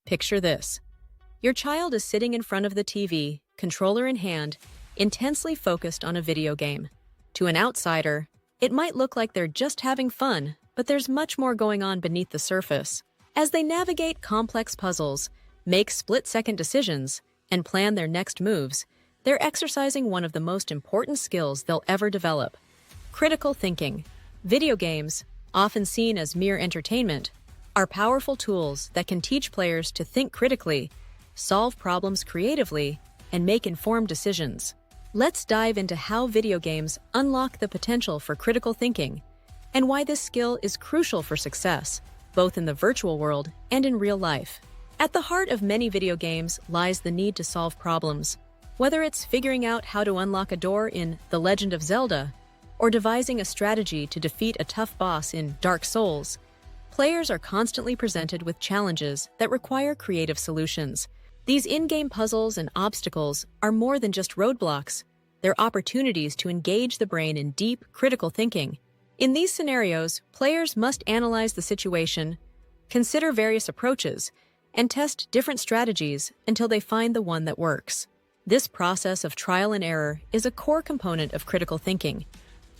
Picture this. Your child is sitting in front of the TV, controller in hand, intensely focused on a video game. To an outsider, it might look like they're just having fun, but there's much more going on beneath the surface. As they navigate complex puzzles, make split-second decisions, and plan their next moves, they're exercising one of the most important skills they'll ever develop: critical thinking. Video games, often seen as mere entertainment, are powerful tools that can teach players to think critically, solve problems creatively, and make informed decisions. Let's dive into how video games unlock the potential for critical thinking and why this skill is crucial for success, both in the virtual world and in real life. At the heart of many video games lies the need to solve problems. Whether it's figuring out how to unlock a door in The Legend of Zelda or devising a strategy to defeat a tough boss in Dark Souls, players are constantly presented with challenges that require creative solutions. These in-game puzzles and obstacles are more than just roadblocks. They're opportunities to engage the brain in deep, critical thinking. In these scenarios, players must analyze the situation, consider various approaches, and test different strategies until they find the one that works. This process of trial and error is a core component of critical thinking,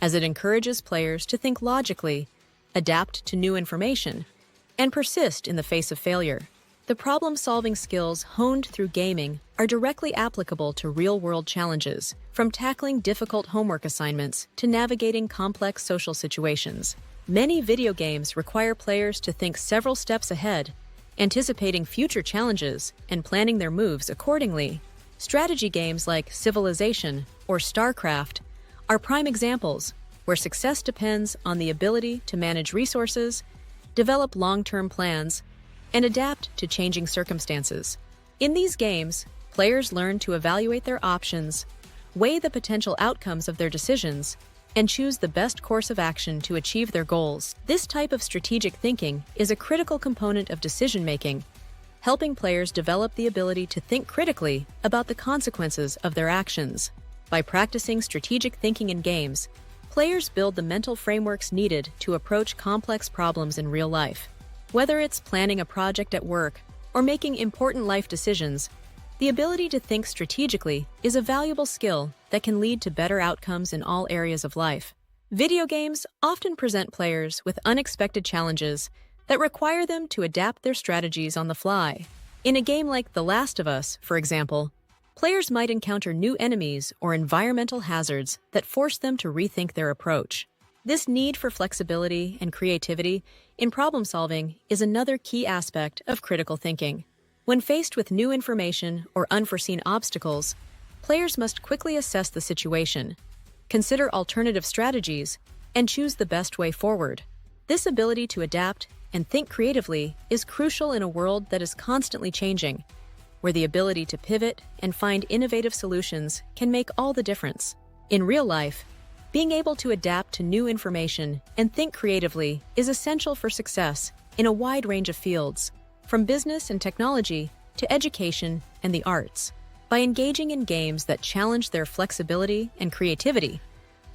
as it encourages players to think logically, adapt to new information, and persist in the face of failure. The problem-solving skills honed through gaming are directly applicable to real-world challenges, from tackling difficult homework assignments to navigating complex social situations. Many video games require players to think several steps ahead, anticipating future challenges and planning their moves accordingly. Strategy games like Civilization or StarCraft are prime examples where success depends on the ability to manage resources, develop long-term plans, and adapt to changing circumstances. In these games, players learn to evaluate their options, weigh the potential outcomes of their decisions, and choose the best course of action to achieve their goals. This type of strategic thinking is a critical component of decision-making, helping players develop the ability to think critically about the consequences of their actions. By practicing strategic thinking in games, players build the mental frameworks needed to approach complex problems in real life. Whether it's planning a project at work or making important life decisions, the ability to think strategically is a valuable skill that can lead to better outcomes in all areas of life. Video games often present players with unexpected challenges that require them to adapt their strategies on the fly. In a game like The Last of Us, for example, players might encounter new enemies or environmental hazards that force them to rethink their approach. This need for flexibility and creativity in problem-solving is another key aspect of critical thinking. When faced with new information or unforeseen obstacles, players must quickly assess the situation, consider alternative strategies, and choose the best way forward. This ability to adapt and think creatively is crucial in a world that is constantly changing, where the ability to pivot and find innovative solutions can make all the difference. In real life, being able to adapt to new information and think creatively is essential for success in a wide range of fields, from business and technology to education and the arts. By engaging in games that challenge their flexibility and creativity,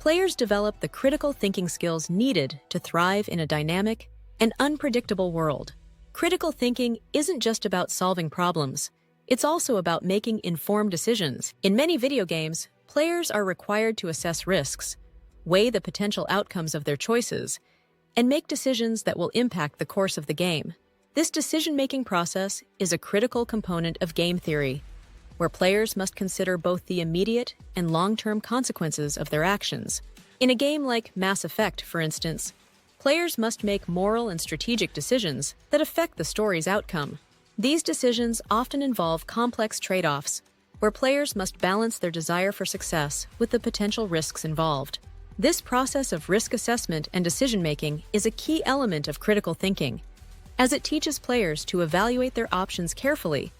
players develop the critical thinking skills needed to thrive in a dynamic and unpredictable world. Critical thinking isn't just about solving problems. It's also about making informed decisions. In many video games, players are required to assess risks, weigh the potential outcomes of their choices, and make decisions that will impact the course of the game. This decision-making process is a critical component of game theory, where players must consider both the immediate and long-term consequences of their actions. In a game like Mass Effect, for instance, players must make moral and strategic decisions that affect the story's outcome. These decisions often involve complex trade-offs, where players must balance their desire for success with the potential risks involved. This process of risk assessment and decision-making is a key element of critical thinking, as it teaches players to evaluate their options carefully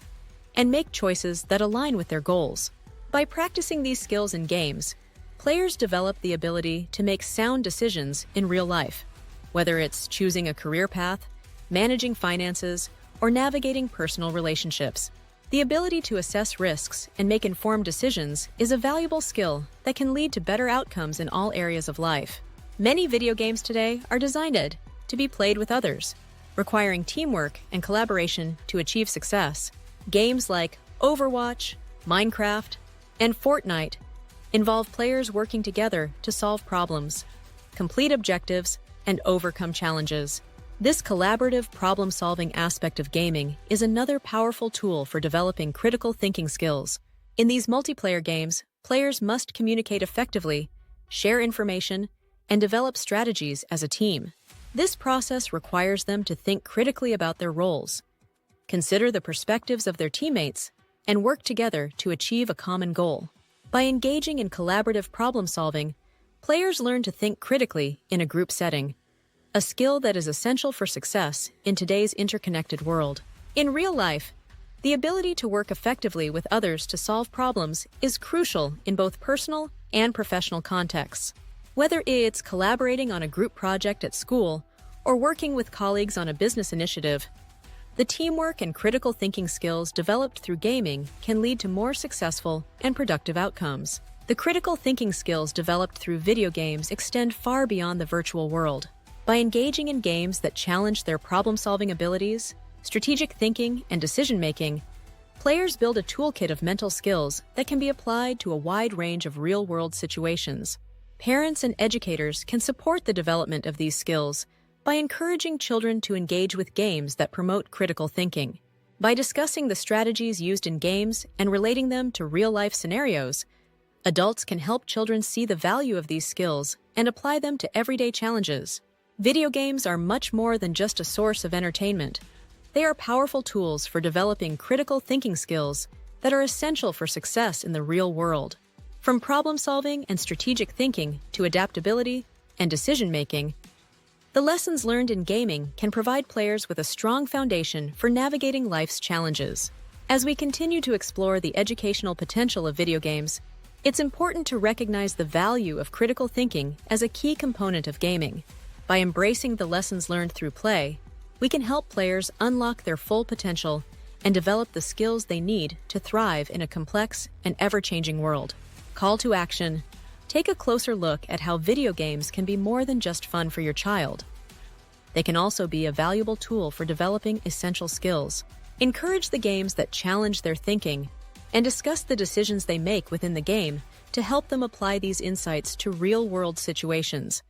and make choices that align with their goals. By practicing these skills in games, players develop the ability to make sound decisions in real life, whether it's choosing a career path, managing finances, or navigating personal relationships. The ability to assess risks and make informed decisions is a valuable skill that can lead to better outcomes in all areas of life. Many video games today are designed to be played with others, requiring teamwork and collaboration to achieve success. Games like Overwatch, Minecraft, and Fortnite involve players working together to solve problems, complete objectives, and overcome challenges. This collaborative problem-solving aspect of gaming is another powerful tool for developing critical thinking skills. In these multiplayer games, players must communicate effectively, share information, and develop strategies as a team. This process requires them to think critically about their roles, consider the perspectives of their teammates, and work together to achieve a common goal. By engaging in collaborative problem-solving, players learn to think critically in a group setting, a skill that is essential for success in today's interconnected world. In real life, the ability to work effectively with others to solve problems is crucial in both personal and professional contexts. Whether it's collaborating on a group project at school or working with colleagues on a business initiative, the teamwork and critical thinking skills developed through gaming can lead to more successful and productive outcomes. The critical thinking skills developed through video games extend far beyond the virtual world. By engaging in games that challenge their problem-solving abilities, strategic thinking, and decision-making, players build a toolkit of mental skills that can be applied to a wide range of real-world situations. Parents and educators can support the development of these skills by encouraging children to engage with games that promote critical thinking. By discussing the strategies used in games and relating them to real-life scenarios, adults can help children see the value of these skills and apply them to everyday challenges. Video games are much more than just a source of entertainment. They are powerful tools for developing critical thinking skills that are essential for success in the real world. From problem-solving and strategic thinking to adaptability and decision-making, the lessons learned in gaming can provide players with a strong foundation for navigating life's challenges. As we continue to explore the educational potential of video games, it's important to recognize the value of critical thinking as a key component of gaming. By embracing the lessons learned through play, we can help players unlock their full potential and develop the skills they need to thrive in a complex and ever-changing world. Call to action: take a closer look at how video games can be more than just fun for your child. They can also be a valuable tool for developing essential skills. Encourage the games that challenge their thinking and discuss the decisions they make within the game to help them apply these insights to real-world situations.